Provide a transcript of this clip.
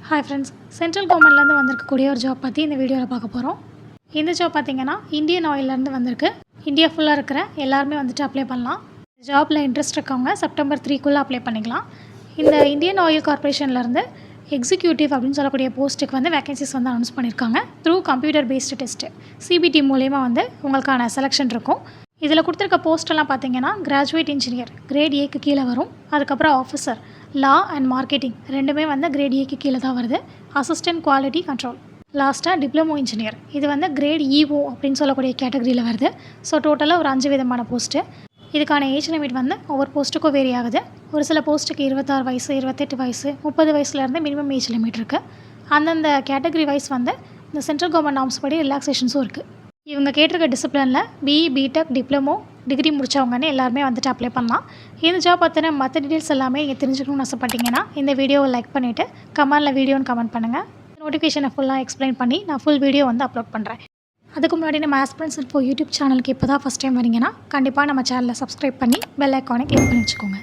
Hi friends, central கவர்மெண்ட்லேருந்து வந்திருக்கக்கூடிய ஒரு ஜாப் பற்றி இந்த வீடியோவில் பார்க்க போகிறோம். இந்த ஜாப் பார்த்திங்கன்னா இந்தியன் ஆயிலேருந்து வந்திருக்கு. இந்தியா ஃபுல்லாக இருக்கிற எல்லாருமே வந்துட்டு அப்ளை பண்ணலாம். ஜாப்பில் இன்ட்ரெஸ்ட் இருக்கவங்க செப்டம்பர் 3க்குள்ளே அப்ளை பண்ணிக்கலாம். இந்த இந்தியன் ஆயில் கார்பரேஷன்லேருந்து எக்ஸிக்யூட்டிவ் அப்படின்னு சொல்லக்கூடிய போஸ்ட்டுக்கு வந்து வேகன்சிஸ் வந்து அனௌன்ஸ் பண்ணியிருக்காங்க. Through computer based test CBT மூலயமா வந்து உங்களுக்கான செலெக்ஷன் இருக்கும். இதில் கொடுத்துருக்க போஸ்ட்டெல்லாம் பார்த்தீங்கன்னா கிராஜுவேட் இன்ஜினியர் கிரேட் ஏக்கு கீழே வரும். அதுக்கப்புறம் ஆஃபீஸர் லா அண்ட் மார்க்கெட்டிங் ரெண்டுமே வந்து கிரேட் ஏக்கு கீழே தான் வருது. அசிஸ்டன்ட் குவாலிட்டி கண்ட்ரோல், லாஸ்ட்டாக டிப்ளமோ இன்ஜினியர் இது வந்து கிரேட் இஓ அப்படின்னு சொல்லக்கூடிய கேட்டகரியில் வருது. ஸோ டோட்டலாக ஒரு 5 விதமான போஸ்ட்டு. இதுக்கான ஏஜ் லிமிட் வந்து ஒவ்வொரு போஸ்ட்டுக்கும் வேரி ஆகுது. ஒரு சில போஸ்ட்டுக்கு 26 வயசு, 28 வயசு, 30 வயசுலேருந்து மினிமம் ஏஜ் லிமிட் இருக்குது. அந்தந்த கேட்டகரி வைஸ் வந்து இந்த சென்ட்ரல் கவர்மெண்ட் நார்ம்ஸ் படி ரிலாக்ஸேஷன்ஸும் இருக்குது. இவங்க கேட்டிருக்க டிசிப்ளினில் பிஇ, பிடெக், டிப்ளமோ, டிகிரி முடித்தவங்கன்னு எல்லாருமே வந்துட்டு அப்ளை பண்ணலாம். இந்த ஜாப் பற்றின மற்ற டீட்டெயில்ஸ் எல்லாமே நீங்கள் தெரிஞ்சுக்கணும்னு ஆசைப்பட்டீங்கன்னா இந்த வீடியோவை லைக் பண்ணிவிட்டு கமெண்டில் வீடியோன்னு கமெண்ட் பண்ணுங்கள். நோட்டிஃபிகேஷனை ஃபுல்லாக எக்ஸ்பிளைன் பண்ணி நான் ஃபுல் வீடியோ வந்து அப்லோட் பண்ணுறேன். அதுக்கு முன்னாடி நம்ம ஆஸ்பிரன்ட்ஸ் இன்ஃபோ யூடியூப் சேனலுக்கு இப்போ தான் ஃபஸ்ட் டைம் வரீங்கன்னா கண்டிப்பாக நம்ம சேனலை சப்ஸ்கிரைப் பண்ணி பெல் ஐக்கானை கிளிக் பண்ணி வச்சுக்கோங்க.